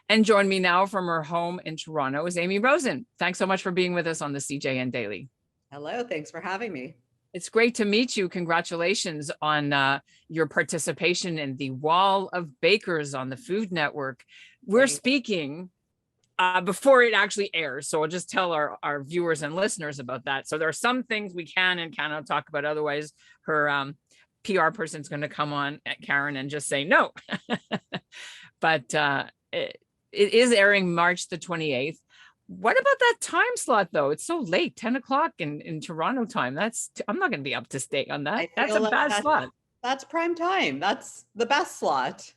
And join me now from her home in Toronto is Amy Rosen. Thanks so much for being with us on the CJN Daily. Hello, thanks for having me. It's great to meet you. Congratulations on your participation in the Wall of Bakers on the Food Network. We're speaking before it actually airs, so I'll just tell our viewers and listeners about that. So there are some things we can and cannot talk about. Otherwise, her PR person's going to come on at Karen and just say no. But it is airing March the 28th. What about that time slot, though? It's so late, 10 o'clock in Toronto time. I'm not going to be up to stay on that. That's a bad slot. That's prime time. That's the best slot.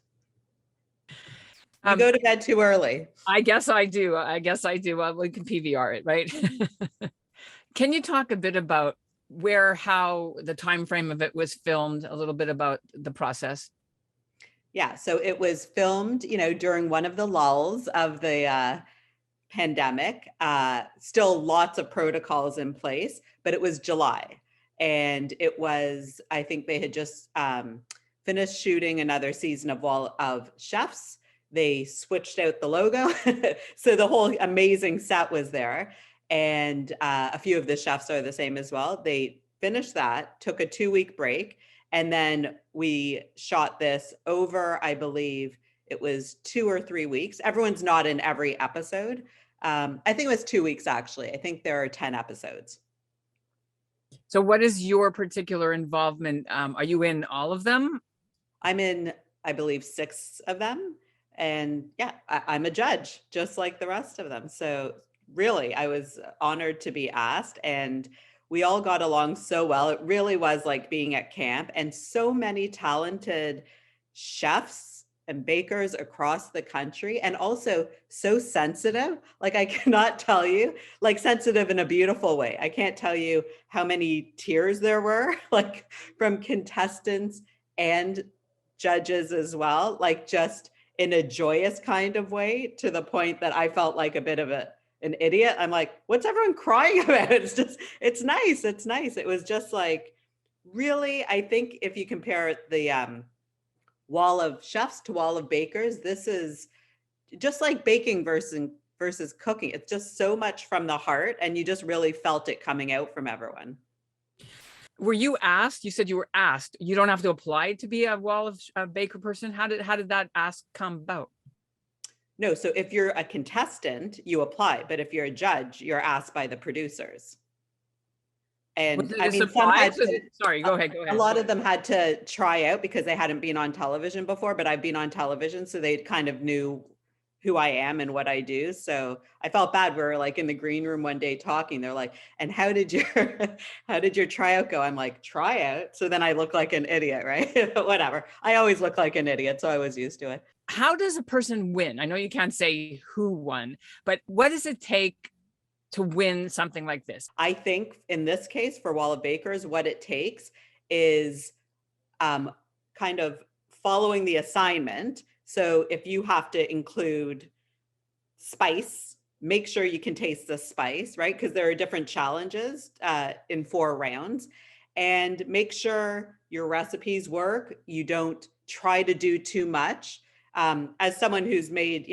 You go to bed too early. I guess I do. We can PVR it, right? Can you talk a bit about how the time frame of it was filmed, a little bit about the process? Yeah, so it was filmed, during one of the lulls of the pandemic. Still lots of protocols in place, but it was July. And it was, I think they had just finished shooting another season of Wall of Chefs. They switched out the logo. So the whole amazing set was there. And a few of the chefs are the same as well. They finished that, took a 2-week break. And then we shot this over, I believe it was 2 or 3 weeks. Everyone's not in every episode. I think it was 2 weeks, actually. I think there are 10 episodes. So what is your particular involvement? Are you in all of them? I'm in, I believe, 6 of them. And yeah, I'm a judge, just like the rest of them. So really, I was honored to be asked. And we all got along so well. It really was like being at camp, and so many talented chefs and bakers across the country, and also so sensitive. Like, I cannot tell you, like, sensitive in a beautiful way. I can't tell you how many tears there were, like, from contestants and judges as well, like, just in a joyous kind of way, to the point that I felt like a bit of an idiot. I'm like, what's everyone crying about? It's nice. It's nice. It was just like, really, I think if you compare the Wall of Chefs to Wall of Bakers, this is just like baking versus cooking. It's just so much from the heart, and you just really felt it coming out from everyone. Were you asked? You said you were asked. You don't have to apply to be a Wall of Baker person. How did that ask come about? No, so if you're a contestant, you apply, but if you're a judge, you're asked by the producers. And I mean, sorry, go ahead. A lot of them had to try out because they hadn't been on television before, but I've been on television, so they kind of knew who I am and what I do. So I felt bad. We were like in the green room one day talking. They're like, and how did your tryout go? I'm like, tryout? So then I look like an idiot, right? But whatever. I always look like an idiot, so I was used to it. How does a person win? I know you can't say who won, but what does it take to win something like this? I think in this case, for Wall of Bakers, what it takes is kind of following the assignment. So if you have to include spice, make sure you can taste the spice, right? Because there are different challenges in 4 rounds. And make sure your recipes work. You don't try to do too much. As someone who's made,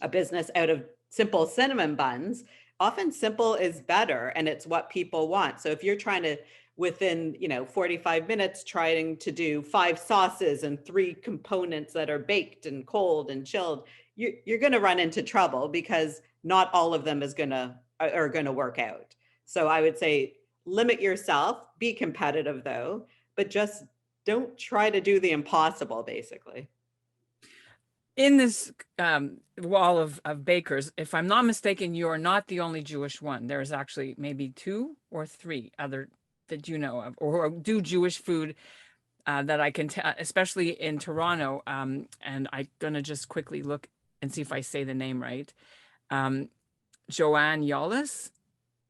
a business out of simple cinnamon buns, often simple is better, and it's what people want. So if you're trying to, within 45 minutes, trying to do 5 sauces and 3 components that are baked and cold and chilled, you're going to run into trouble, because not all of them are going to work out. So I would say limit yourself, be competitive though, but just don't try to do the impossible, basically. In this Wall of Bakers, if I'm not mistaken, you are not the only Jewish one. There's actually maybe 2 or 3 other that you know of, or do Jewish food that I can tell, especially in Toronto. And I'm going to just quickly look and see if I say the name right. Joanne Yollis.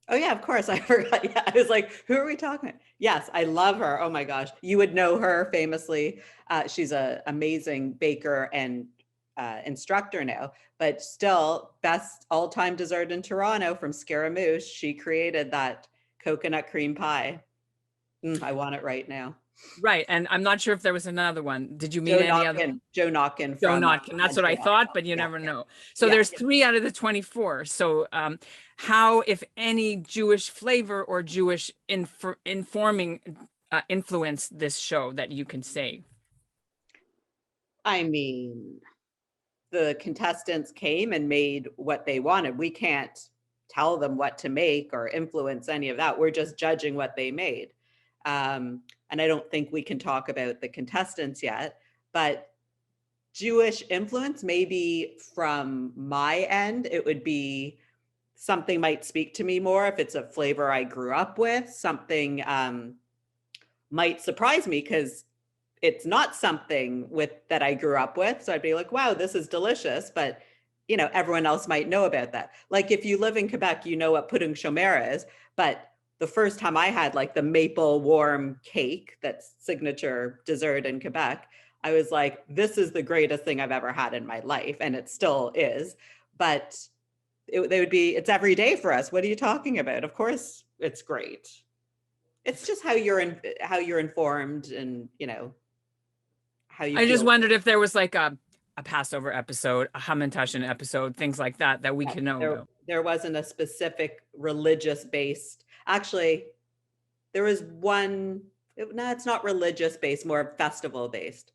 Oh yeah, of course. I forgot. Yeah, I was like, who are we talking about? Yes, I love her. Oh my gosh. You would know her famously. She's an amazing baker and instructor now, but still best all-time dessert in Toronto from Scaramouche. She created that coconut cream pie. I want it right now. Right. And I'm not sure if there was another one. Did you meet any other? Joe Notkin Joe from Notkin. That's what I Montreal. thought, but you Yeah, never know. So yeah. there's 3 out of the 24. So how, if any, Jewish flavor or Jewish informing influence this show that you can say? I mean, the contestants came and made what they wanted. We can't tell them what to make or influence any of that. We're just judging what they made. And I don't think we can talk about the contestants yet, but Jewish influence, maybe from my end, it would be something might speak to me more if it's a flavor I grew up with. Something might surprise me because it's not something that I grew up with. So I'd be like, wow, this is delicious. But everyone else might know about that. Like if you live in Quebec, you know what pudding chômeur is. But the first time I had like the maple warm cake, that's signature dessert in Quebec, I was like, this is the greatest thing I've ever had in my life. And it still is. But it's every day for us. What are you talking about? Of course, it's great. It's just how you're informed and, how you I just feel. wondered if there was like a Passover episode, a Hamantashen episode, things like that we can know about. There wasn't a specific religious based. Actually, there was one. No, it's not religious based, more festival based.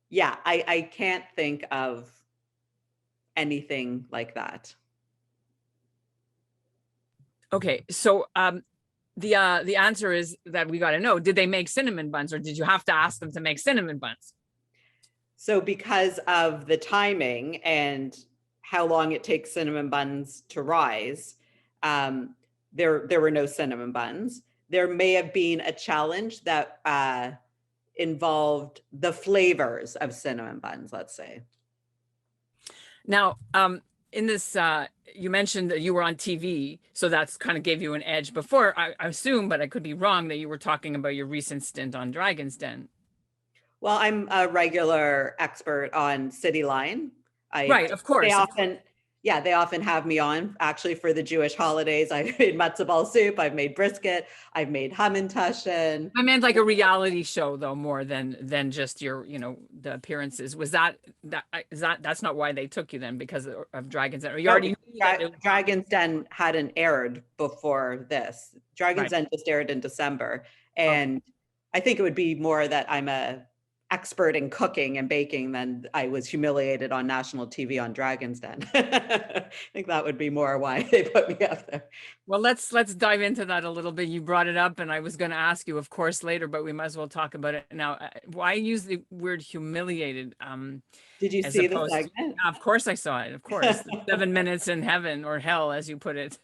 Yeah, I can't think of anything like that. Okay, so the answer is that we got to know, did they make cinnamon buns or did you have to ask them to make cinnamon buns? So because of the timing and how long it takes cinnamon buns to rise, there were no cinnamon buns. There may have been a challenge that involved the flavors of cinnamon buns, let's say. Now, in this, you mentioned that you were on TV, so that's kind of gave you an edge before. I assume, but I could be wrong, that you were talking about your recent stint on Dragon's Den. Well, I'm a regular expert on City Line. Right, of course. They often have me on actually for the Jewish holidays. I've made matzo ball soup, I've made brisket, I've made hamantashen. I meant like a reality show though, more than just your, the appearances. Was that's not why they took you then, because of Dragon's Den? Or you already knew that Dragon's Den hadn't aired before this. Dragon's Den just aired in December. And I think it would be more that I'm a expert in cooking and baking than I was humiliated on national TV on Dragon's Den. I think that would be more why they put me up there. Well, let's dive into that a little bit. You brought it up and I was going to ask you, of course, later, but we might as well talk about it now. Why use the word humiliated? Did you see the segment? Of course I saw it. Of course. 7 minutes in heaven or hell, as you put it.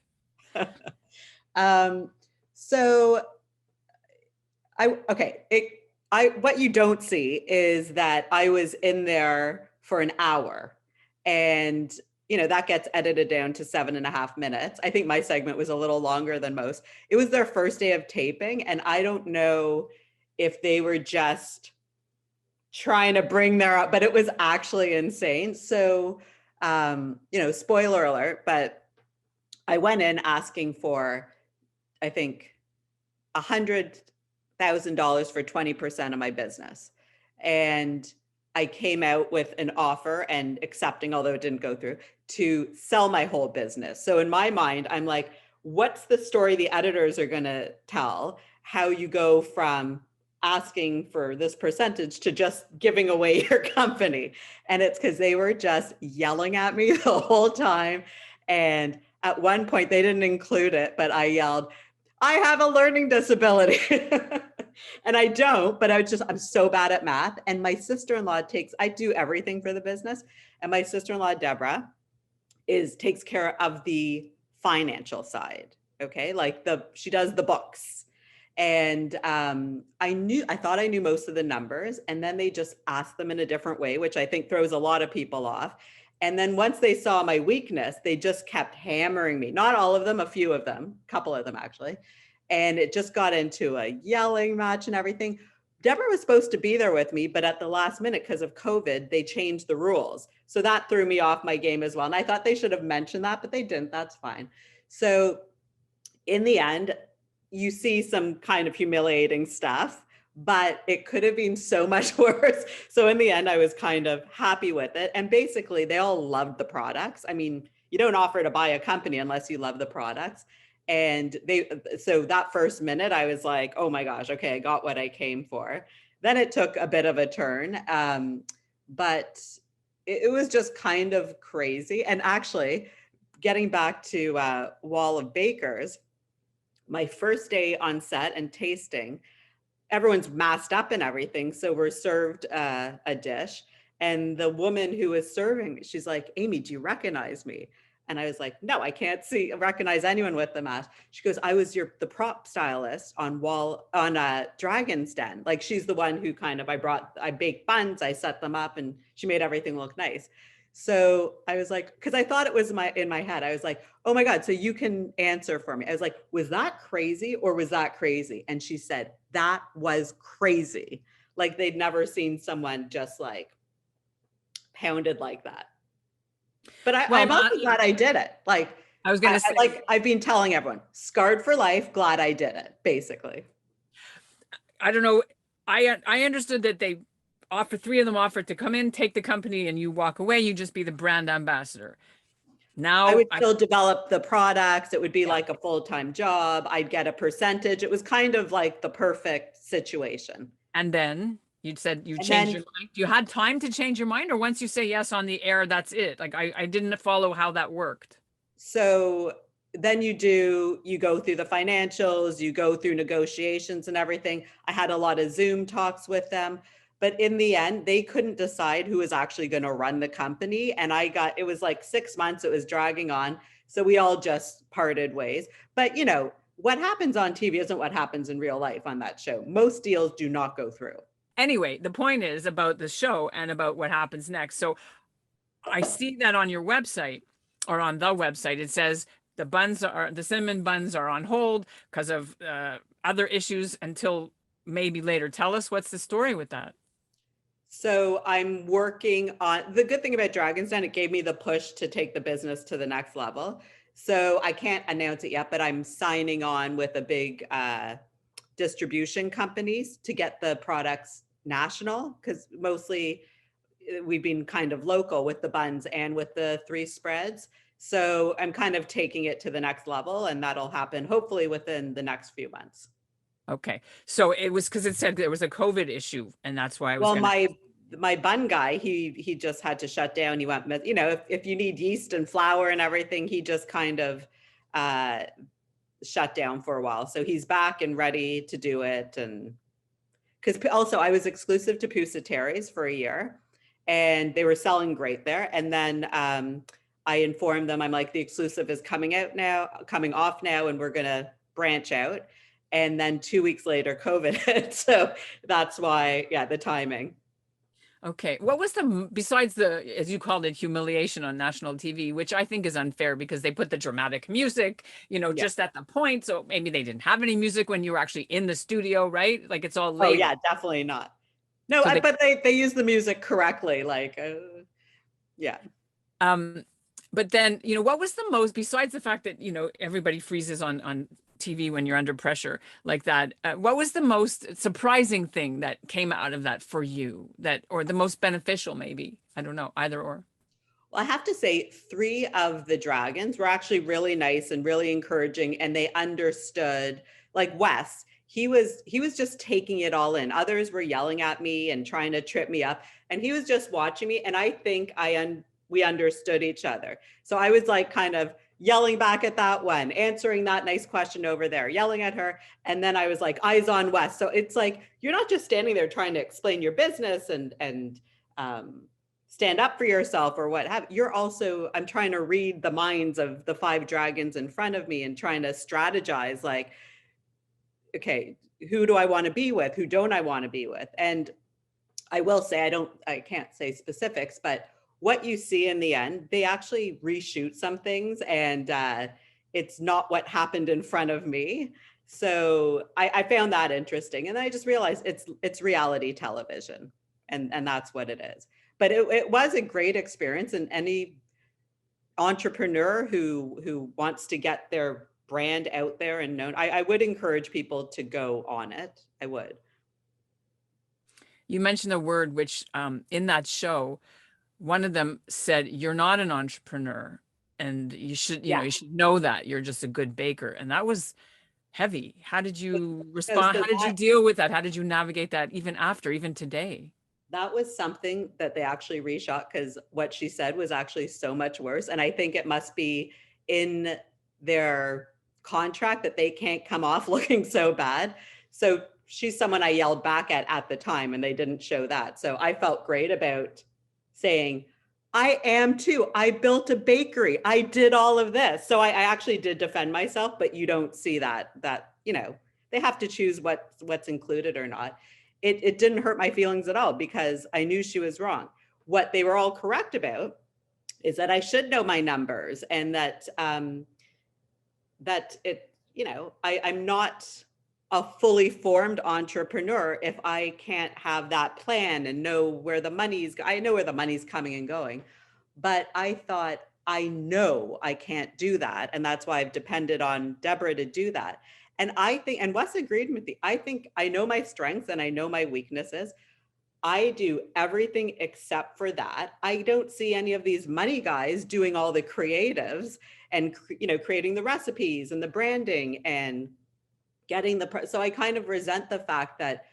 What you don't see is that I was in there for an hour, and that gets edited down to 7.5 minutes. I think my segment was a little longer than most. It was their first day of taping, and I don't know if they were just trying to bring but it was actually insane. So, spoiler alert, but I went in asking for, I think, $100,000 for 20% of my business. And I came out with an offer and accepting, although it didn't go through, to sell my whole business. So in my mind, I'm like, what's the story the editors are going to tell? How you go from asking for this percentage to just giving away your company. And it's because they were just yelling at me the whole time. And at one point, they didn't include it, but I yelled, I have a learning disability. And I don't, but I'm so bad at math. And my sister-in-law I do everything for the business. And my sister-in-law, Deborah, takes care of the financial side. Okay. Like she does the books. And I thought I knew most of the numbers, and then they just asked them in a different way, which I think throws a lot of people off. And then once they saw my weakness, they just kept hammering me. Not all of them, a few of them, a couple of them actually. And it just got into a yelling match and everything. Deborah was supposed to be there with me, but at the last minute, because of COVID, they changed the rules. So that threw me off my game as well. And I thought they should have mentioned that, but they didn't. That's fine. So in the end, you see some kind of humiliating stuff, but it could have been so much worse. So in the end, I was kind of happy with it. And basically, they all loved the products. I mean, you don't offer to buy a company unless you love the products. And so that first minute, I was like, oh my gosh, okay, I got what I came for. Then it took a bit of a turn, but it was just kind of crazy. And actually, getting back to Wall of Bakers, my first day on set and tasting, everyone's masked up and everything. So we're served a dish. And the woman who was serving, she's like, Amy, do you recognize me? And I was like, no, I can't recognize anyone with the mask. She goes, I was the prop stylist on Dragon's Den. Like, she's the one who I baked buns, I set them up, and she made everything look nice. So I was like, because I thought it was in my head, I was like, oh my God, so you can answer for me. I was like, was that crazy or was that crazy? And she said, that was crazy. Like, they'd never seen someone just like pounded like that. But I'm also glad I did it. Like, I was going to say, I've been telling everyone, scarred for life, glad I did it, basically. I don't know. I understood that three of them offered to come in, take the company, and you walk away. You just be the brand ambassador. Now I would still develop the products. It would be like a full-time job. I'd get a percentage. It was kind of like the perfect situation. And then you said you changed your mind. You had time to change your mind, or once you say yes on the air, that's it? Like, I didn't follow how that worked. So then you go through the financials, you go through negotiations and everything. I had a lot of Zoom talks with them, but in the end, they couldn't decide who was actually going to run the company. And it was like 6 months, it was dragging on. So we all just parted ways. But what happens on TV isn't what happens in real life on that show. Most deals do not go through. Anyway, the point is about the show and about what happens next. So I see that on your website, or on the website, it says the cinnamon buns are on hold because of other issues until maybe later. Tell us, what's the story with that? So I'm working on, the good thing about Dragon's Den, it gave me the push to take the business to the next level. So I can't announce it yet, but I'm signing on with a big distribution companies to get the products national, because mostly we've been kind of local with the buns and with the 3 spreads. So I'm kind of taking it to the next level, and that'll happen hopefully within the next few months. Okay. So it was because it said there was a COVID issue, and that's why I was my bun guy, he just had to shut down. He went, if you need yeast and flour and everything, he just kind of shut down for a while. So he's back and ready to do it. And because also I was exclusive to Pusateri for a year, and they were selling great there. And then I informed them, I'm like, the exclusive is coming off now, and we're going to branch out. And then 2 weeks later, COVID hit. So that's why, the timing. Okay. What was besides the, as you called it, humiliation on national TV, which I think is unfair because they put the dramatic music, just at the point. So maybe they didn't have any music when you were actually in the studio, right? Like, it's all late. Oh yeah, definitely not. No, so but they use the music correctly. Like, yeah. But then, what was the most, besides the fact that, everybody freezes on TV when you're under pressure like that, what was the most surprising thing that came out of that for you, or the most beneficial, maybe? I don't know, either or. Well, I have to say 3 of the dragons were actually really nice and really encouraging, and they understood. Like Wes, he was just taking it all in. Others were yelling at me and trying to trip me up, and he was just watching me. And I think we understood each other. So I was like kind of yelling back at that one, answering that nice question over there, yelling at her. And then I was like, eyes on Wes. So it's like, you're not just standing there trying to explain your business and stand up for yourself or what have you're also, I'm trying to read the minds of the 5 dragons in front of me and trying to strategize, like, okay, who do I want to be with? Who don't I want to be with? And I will say, I can't say specifics, but what you see in the end, they actually reshoot some things, and it's not what happened in front of me. So I found that interesting. And then I just realized it's reality television, and that's what it is. But it was a great experience, and any entrepreneur who wants to get their brand out there and known, I would encourage people to go on it. I would. You mentioned a word which in that show, one of them said, "You're not an entrepreneur, and you should, Yeah. you should know that you're just a good baker." And that was heavy. How did you No, respond? so How did you deal with that? How did you navigate that even after, even today? that was something that they actually reshot because what she said was actually so much worse. And I think it must be in their contract that they can't come off looking so bad. So she's someone I yelled back at the time, and they didn't show that. So I felt great about saying, I am too. I built a bakery. I did all of this. So I actually did defend myself, but you don't see that, they have to choose what's included or not. It didn't hurt my feelings at all because I knew she was wrong. What they were all correct about is that I should know my numbers, and that I'm not a fully formed entrepreneur if I can't have that plan and know where the money's. I know where the money's coming and going, but I thought, I know I can't do that, and that's why I've depended on Deborah to do that. And I think, and Wes agreed with me, I think I know my strengths and I know my weaknesses. I do everything except for that. I don't see any of these money guys doing all the creatives and, creating the recipes and the branding and getting so I kind of resent the fact that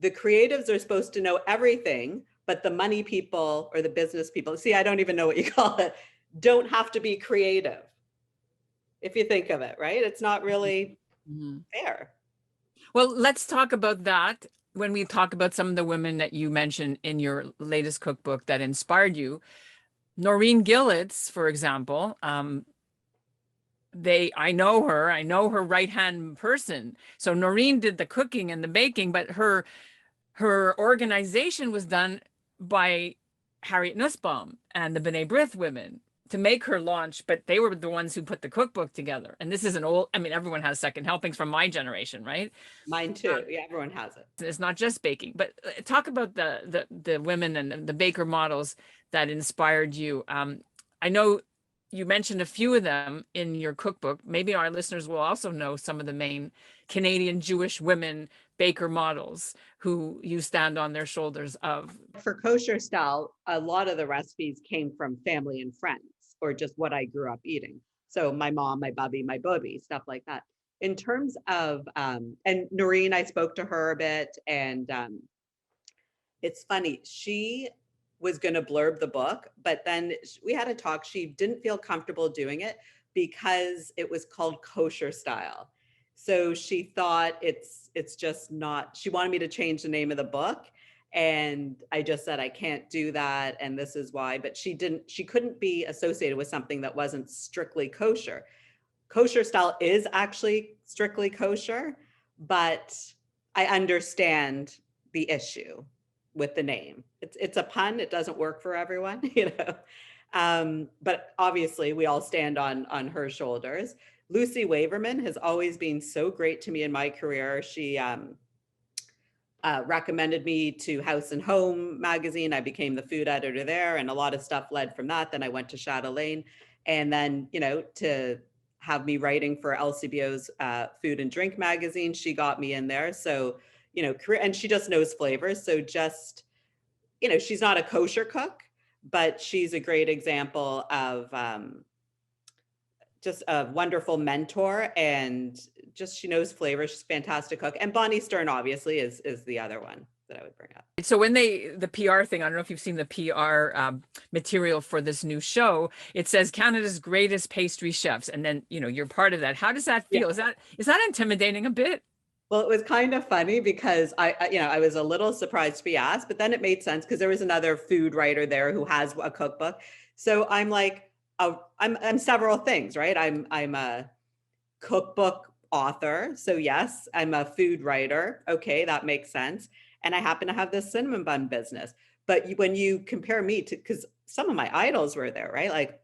the creatives are supposed to know everything, but the money people or the business people, see, I don't even know what you call it, don't have to be creative. If you think of it, right? It's not really Mhm. fair. Well, let's talk about that when we talk about some of the women that you mentioned in your latest cookbook that inspired you. Noreen Gillets, for example, I know her right-hand person. So Noreen did the cooking and the baking, but her organization was done by Harriet Nussbaum and the B'nai B'rith women to make her launch, but they were the ones who put the cookbook together. And this is an old, I mean, everyone has second helpings from my generation, right? Mine too. Yeah, everyone has it. It's not just baking, but talk about the women and the baker models that inspired you. I know you mentioned a few of them in your cookbook. Maybe our listeners will also know some of the main Canadian Jewish women baker models who you stand on their shoulders of. For kosher style, a lot of the recipes came from family and friends or just what I grew up eating. So my mom, my bubby, my bubby, stuff like that. In terms of, and Noreen, I spoke to her a bit, and it's funny, she was going to blurb the book, but then we had a talk. She didn't feel comfortable doing it because it was called kosher style. So she thought it's just not, she wanted me to change the name of the book. And I just said, I can't do that. And this is why, but she couldn't be associated with something that wasn't strictly kosher. Kosher style is actually strictly kosher, but I understand the issue with the name. It's a pun. It doesn't work for everyone, but obviously we all stand on her shoulders. Lucy Waverman has always been so great to me in my career. She recommended me to House and Home magazine. I became the food editor there, and a lot of stuff led from that. Then I went to Chatelaine, and then to have me writing for LCBO's Food and Drink magazine. She got me in there. So, and she just knows flavors. So just, she's not a kosher cook, but she's a great example of just a wonderful mentor, and just she knows flavors. She's a fantastic cook. And Bonnie Stern obviously is the other one that I would bring up. So when the PR thing, I don't know if you've seen the PR material for this new show, it says Canada's greatest pastry chefs. And then, you're part of that. How does that feel? Yeah. Is that intimidating a bit? Well, it was kind of funny because I was a little surprised to be asked, but then it made sense because there was another food writer there who has a cookbook. So I'm like, I'm several things, right? I'm a cookbook author. So yes, I'm a food writer. Okay, that makes sense. And I happen to have this cinnamon bun business. But when you compare me to, because some of my idols were there, right? Like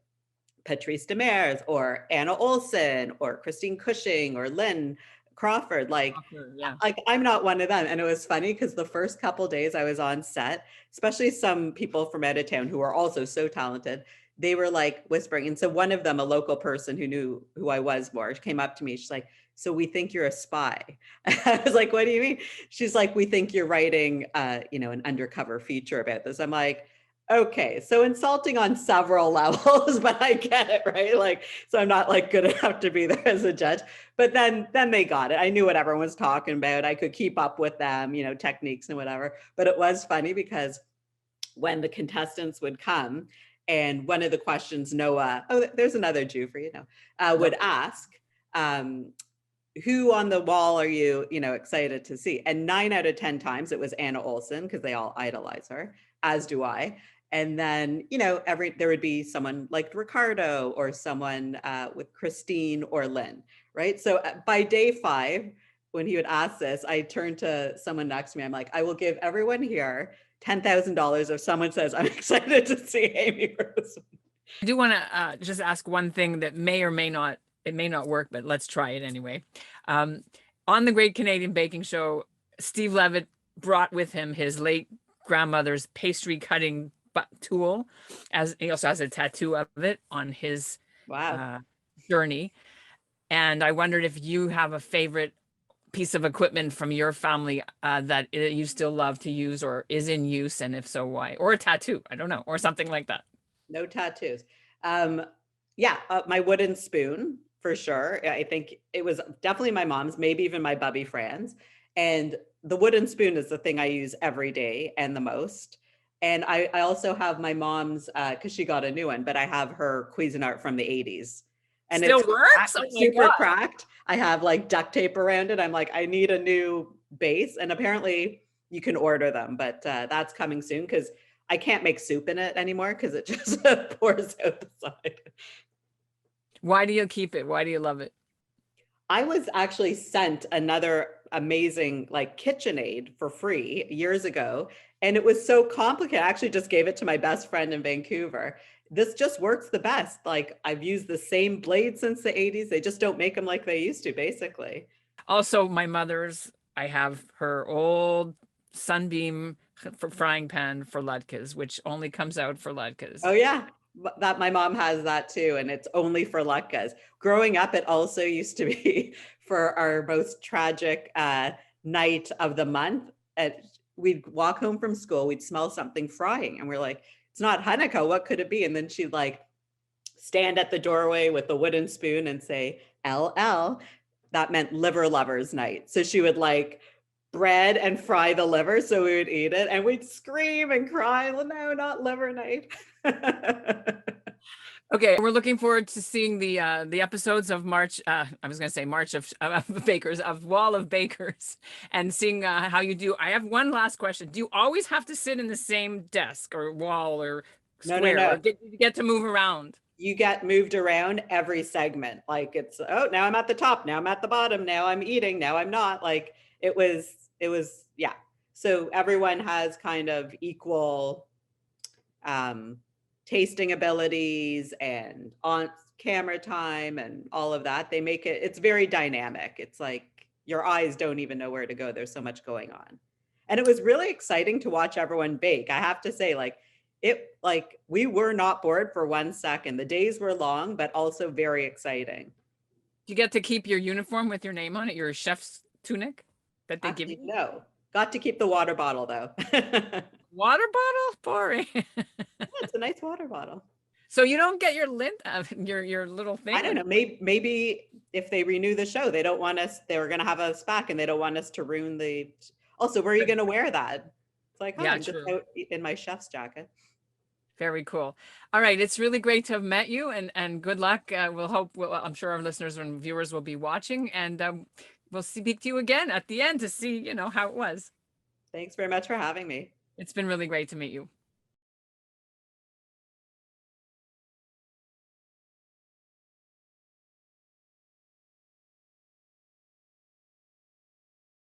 Patrice Demers or Anna Olson or Christine Cushing or Lynn Crawford, Yeah. like I'm not one of them. And it was funny because the first couple days I was on set, especially some people from out of town who are also so talented, they were like whispering. And so one of them, a local person who knew who I was more, came up to me. She's like, so we think you're a spy. I was like, what do you mean? She's like, we think you're writing, an undercover feature about this. I'm like, okay, so insulting on several levels, but I get it, right? Like, so I'm not like good enough to be there as a judge. But then they got it. I knew what everyone was talking about. I could keep up with them, techniques and whatever. But it was funny because when the contestants would come, and one of the questions Noah, there's another Jew for you now, would ask, who on the wall are you, excited to see? And 9 out of 10 times it was Anna Olson, because they all idolize her, as do I. And then, there would be someone like Ricardo or someone with Christine or Lynn, right? So by day 5, when he would ask this, I turned to someone next to me. I'm like, I will give everyone here $10,000 if someone says I'm excited to see Amy Rosen. I do want to just ask one thing that may or may not, it may not work, but let's try it anyway. On the Great Canadian Baking Show, Steve Levitt brought with him his late grandmother's pastry cutting tool, as he also has a tattoo of it on his journey. And I wondered if you have a favorite piece of equipment from your family that you still love to use or is in use, and if so, why? Or a tattoo, I don't know, or something like that. No tattoos. My wooden spoon, for sure. I think it was definitely my mom's, maybe even my Bubby Fran's. And the wooden spoon is the thing I use every day and the most. And I also have my mom's, because she got a new one, but I have her Cuisinart from the 80s. And still it's works? super cracked. I have like duct tape around it. I'm like, I need a new base. And apparently you can order them, but that's coming soon because I can't make soup in it anymore because it just pours out the side. Why do you keep it? Why do you love it? I was actually sent another amazing like KitchenAid for free years ago. And it was so complicated. I actually just gave it to my best friend in Vancouver. This just works the best. Like I've used the same blade since the 80s. They just don't make them like they used to, basically. Also, my mother's, I have her old Sunbeam for frying pan for latkes, which only comes out for latkes. Oh yeah, that my mom has that too, and it's only for latkes. Growing up, it also used to be for our most tragic night of the month. We'd walk home from school, we'd smell something frying, and we're like, it's not Hanukkah, what could it be? And then she'd like stand at the doorway with the wooden spoon and say, LL. That meant liver lovers night. So she would like bread and fry the liver so we would eat it, and we'd scream and cry, well, no, not liver night. Okay, we're looking forward to seeing the episodes of March. I was going to say March of Bakers, of Wall of Bakers, and seeing how you do. I have one last question. Do you always have to sit in the same desk or wall or square? No. Or get to move around? You get moved around every segment. Like it's, oh, now I'm at the top, now I'm at the bottom, now I'm eating, now I'm not. Like it was, yeah. So everyone has kind of equal tasting abilities and on camera time and all of that. They make it, it's very dynamic. It's like your eyes don't even know where to go. There's so much going on. And it was really exciting to watch everyone bake. I have to say, we were not bored for 1 second. The days were long, but also very exciting. You get to keep your uniform with your name on it, your chef's tunic that they give you? No, got to keep the water bottle though. Water bottle? Boring. It's a nice water bottle. So you don't get your lint, your little thing? I don't know. Maybe if they renew the show, they don't want us, they were going to have us back and they don't want us to ruin the, also, where are you going to wear that? It's like, I'm just out in my chef's jacket. Very cool. All right. It's really great to have met you, and good luck. I'm sure our listeners and viewers will be watching, and we'll speak to you again at the end to see, how it was. Thanks very much for having me. It's been really great to meet you.